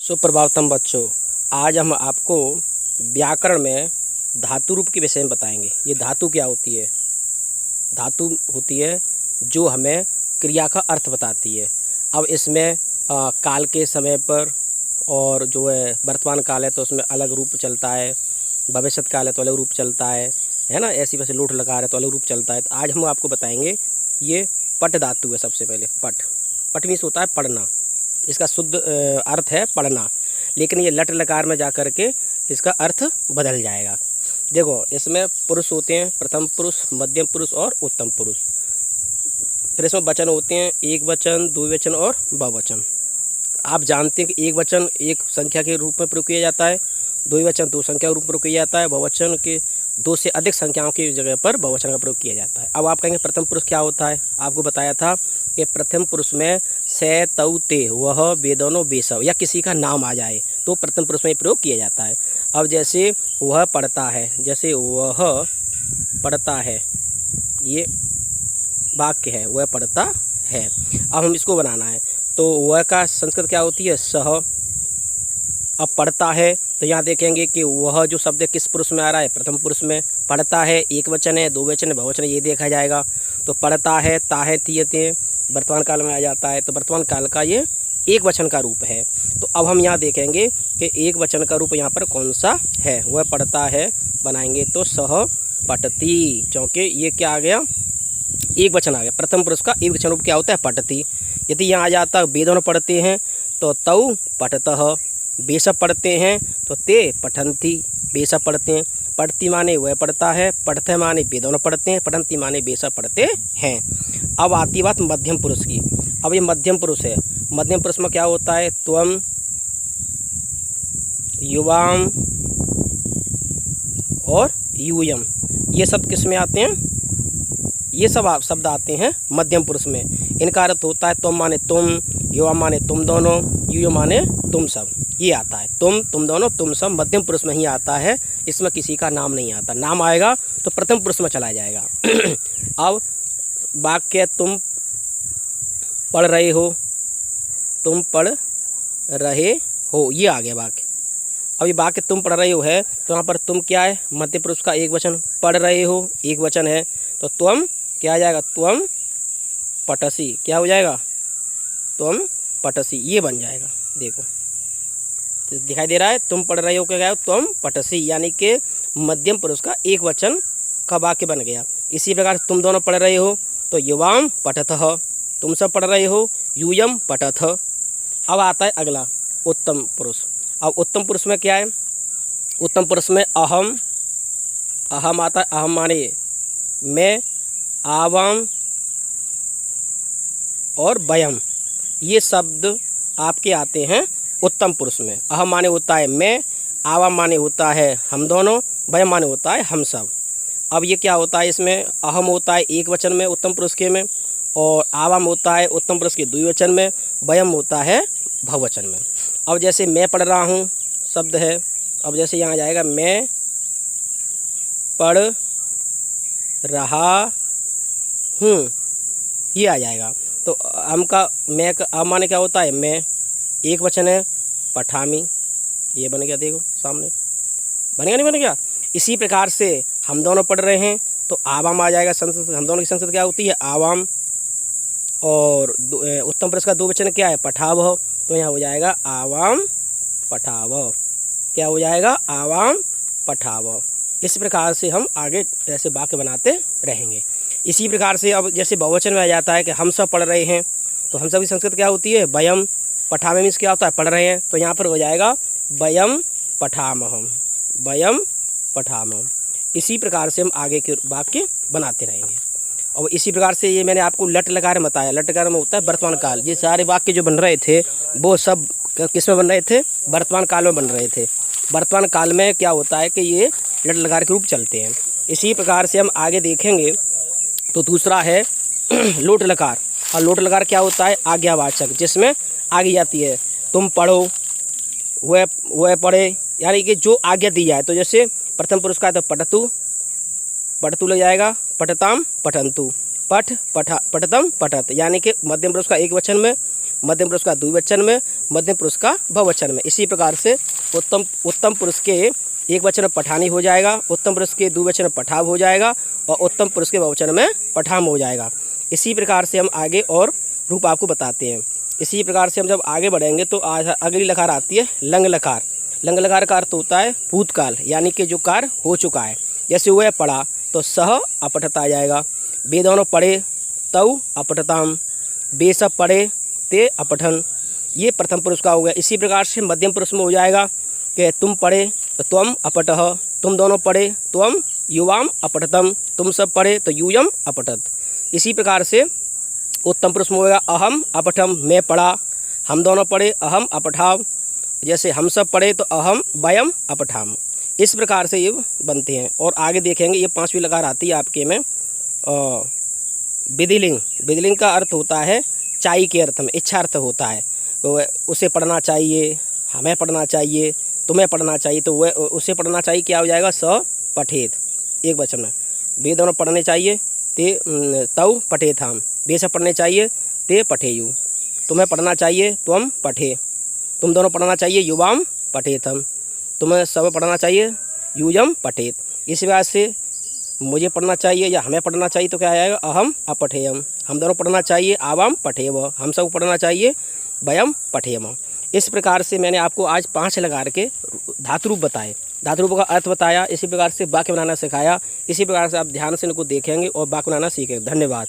सुप्रभातम बच्चों, आज हम आपको व्याकरण में धातु रूप के विषय में बताएंगे। ये धातु क्या होती है? धातु होती है जो हमें क्रिया का अर्थ बताती है। अब इसमें काल के समय पर और जो है वर्तमान काल है तो उसमें अलग रूप चलता है, भविष्य काल है तो अलग रूप चलता है ना। ऐसी वैसे लोट लगा है तो अलग रूप चलता है। तो आज हम आपको बताएंगे ये पट धातु है। सबसे पहले पट मीन्स होता है पढ़ना। इसका शुद्ध अर्थ है पढ़ना, लेकिन ये लट लकार में जा कर के इसका अर्थ बदल जाएगा। देखो, इसमें पुरुष होते हैं, प्रथम पुरुष, मध्यम पुरुष और उत्तम पुरुष। फिर इसमें वचन होते हैं, एक वचन, द्विवचन और बहुवचन। आप जानते हैं कि एक वचन एक संख्या के रूप में प्रयोग किया जाता है, द्विवचन दो संख्या के रूप में प्रयोग किया जाता है, बहुवचन के दो से अधिक संख्याओं की जगह पर बहुवचन का प्रयोग किया जाता है। अब आप कहेंगे प्रथम पुरुष क्या होता है? आपको बताया था कि प्रथम पुरुष में से, तौ, ते, वह, वे दोनों, बेसव या किसी का नाम आ जाए तो प्रथम पुरुष में प्रयोग किया जाता है। अब जैसे वह पढ़ता है, जैसे वह पढ़ता है, ये वाक्य है, वह पढ़ता है। अब हम इसको बनाना है तो वह का संस्कृत क्या होती है? सह। अब पढ़ता है तो यहाँ देखेंगे कि वह जो शब्द किस पुरुष में आ रहा है? प्रथम पुरुष में। पढ़ता है एक वचन है, दो वचन है, बहुवचन है, ये देखा जाएगा। तो पढ़ता है, ता है, तियते वर्तमान काल में आ जाता है, तो वर्तमान काल का ये एक वचन का रूप है। तो अब हम यहाँ देखेंगे कि एक वचन का रूप यहाँ पर कौन सा है। वह पढ़ता है बनाएंगे तो सह पठती, क्योंकि ये क्या आ गया? एक वचन आ गया। प्रथम पुरुष का एक वचन रूप क्या होता है? पठती। यदि यहाँ आ जाता वे दोनों पढ़ते हैं तो तौ पठतः, बेसब पढ़ते हैं तो ते पठंती, बेसब पढ़ते हैं। पढ़ती माने वह पढ़ता है, पढ़ते माने वे दोनों पढ़ते हैं, पठंती माने बेसब पढ़ते हैं। अब आती बात मध्यम पुरुष की। अब ये मध्यम पुरुष है। मध्यम पुरुष में क्या होता है? त्वम, युवाम और यूयम, ये सब किस में आते हैं? ये सब शब्द आते हैं मध्यम पुरुष में। इनका अर्थ होता है तुम माने तुम, युवा माने तुम दोनों, यूयम माने तुम सब। ये आता है तुम दोनों, तुम सब मध्यम पुरुष में ही आता है। इसमें किसी का नाम नहीं आता। नाम आएगा तो प्रथम पुरुष में चला जाएगा। अब वाक्य तुम पढ़ रहे हो, तुम पढ़ रहे हो, ये आ गया वाक्य। अब ये वाक्य तुम पढ़ रहे हो है तो यहाँ पर तुम क्या है? मध्य पुरुष का एक वचन। पढ़ रहे हो एक वचन है तो तुम क्या आ जाएगा? तुम पटसी, क्या हो जाएगा? तुम पटसी, ये बन जाएगा। देखो तो दिखाई दे रहा है, तुम पढ़ रहे हो क्या गया? तुम पटसी, यानी कि मध्यम पुरुष का एक वचन का वाक्य बन गया। इसी प्रकार तुम दोनों पढ़ रहे हो तो युवाम पठतः, तुम सब पढ़ रहे हो, यूयम पठथ। अब आता है अगला उत्तम पुरुष। अब उत्तम पुरुष में क्या है? उत्तम पुरुष में अहम, अहम आता है। अहम माने मैं, आवाम और वयम, ये शब्द आपके आते हैं उत्तम पुरुष में। अहम माने होता है मैं, आवाम माने होता है हम दोनों, वयम माने होता है हम सब। अब ये क्या होता है? इसमें अहम होता है एक वचन में उत्तम पुरुष के में, और आवाम होता है उत्तम पुरुष के द्विवचन में, वयम होता है बहुवचन में। अब जैसे मैं पढ़ रहा हूँ शब्द है, अब जैसे यहाँ जाएगा मैं पढ़ रहा हूँ, ये आ जाएगा। तो हम का मैं का अब माने क्या होता है? मैं एक वचन है, पठामी, ये बन गया। देखो सामने बनेगा, नहीं बन गया? इसी प्रकार से हम दोनों पढ़ रहे हैं तो आवाम आ जाएगा। संस्कृत, हम दोनों की संस्कृत क्या होती है? आवाम। और उत्तम पुरुष का दो वचन क्या है? पठावह, तो यहाँ हो जाएगा आवाम पठावह। क्या हो जाएगा? आवाम पठावह। इस प्रकार से हम आगे ऐसे वाक्य बनाते रहेंगे। इसी प्रकार से अब जैसे बहुवचन में आ जाता है कि हम सब पढ़ रहे हैं तो हम सब की संस्कृत क्या होती है? वयम। पठामे मीन्स क्या होता है? पढ़ रहे हैं, तो यहाँ पर हो जाएगा वयम पठामहम, वयम पठामहम। इसी प्रकार से हम आगे के वाक्य बनाते रहेंगे। और इसी प्रकार से ये मैंने आपको लट लकार में बताया। लट लकार में होता है वर्तमान काल। ये सारे वाक्य जो बन रहे थे वो सब किस में बन रहे थे? वर्तमान काल में बन रहे थे। वर्तमान काल में क्या होता है कि ये लट लकार के रूप चलते हैं। इसी प्रकार से हम आगे देखेंगे तो दूसरा है लोट लकार। और लोट लकार क्या होता है? आज्ञावाचक, जिसमें आगे जाती है तुम पढ़ो, वह पढ़े, यानी कि जो आज्ञा दी जाए। तो जैसे प्रथम पुरुष का है तो पठतु, पठतु लग जाएगा, पठताम पठंतु, पठ पठा पठतम पठत, यानी कि मध्यम पुरुष का एक वचन में मध्यम पुरुष का द्विवचन में, मध्यम पुरुष का बहुवचन में। इसी प्रकार से उत्तम पुरुष के एक वचन में पठानी हो जाएगा, उत्तम पुरुष के द्विवचन में पठाव हो जाएगा और उत्तम पुरुष के बहुवचन में पठाम हो जाएगा। इसी प्रकार से हम आगे और रूप आपको बताते हैं। इसी प्रकार से हम जब आगे बढ़ेंगे तो अगली लकार आती है लंग लकार। लंग लकार का अर्थ होता है भूतकाल, यानी कि जो कार्य हो चुका है। जैसे वह पढ़ा तो सह अपठता आ जाएगा, वे दोनों पढ़े तौ अपठताम, वे सब पढ़े ते अपठन, ये प्रथम पुरुष का हो गया। इसी प्रकार से मध्यम पुरुष में हो जाएगा कि तुम पढ़े तो त्वम अपठः, तुम दोनों पढ़े त्वम युवाम अपठतम, तुम सब पढ़े तो यूयम अपठत। इसी प्रकार से उत्तम पुरुष में होगा अहम अपठम, मैं पढ़ा, हम दोनों पढ़े अहम अपठाव, जैसे हम सब पढ़े तो अहम वयम अपठाम। इस प्रकार से ये बनते हैं। और आगे देखेंगे ये पांचवी लकार आती है आपके में विधिलिंग। विधिलिंग का अर्थ होता है चाई के अर्थ में, इच्छा अर्थ होता है। तो उसे पढ़ना चाहिए, हमें पढ़ना चाहिए, तुम्हें पढ़ना चाहिए, तो वह उसे पढ़ना चाहिए क्या हो जाएगा स पठेत, एक वचन में। वे दोनों पढ़ने चाहिए ते तव पठेत हम, वे सब पढ़ने चाहिए ते पठेयु, तुम्हें पढ़ना चाहिए त्वम पठे, तुम दोनों पढ़ना चाहिए युवाम पठेतम, तुम्हें सब पढ़ना चाहिए यूयम पठेत। इस वजह से मुझे पढ़ना चाहिए या हमें पढ़ना चाहिए तो क्या आएगा अहम अपठेयम, हम दोनों पढ़ना चाहिए आवाम पठेव, हम सब पढ़ना चाहिए वयम पठेयम। इस प्रकार से मैंने आपको आज 5 लकार के धातु रूप बताए, धातु रूप का अर्थ बताया, इसी प्रकार से वाक्य बनाना सिखाया। इसी प्रकार से आप ध्यान से इनको देखेंगे और वाक्य बनाना सीखेंगे। धन्यवाद।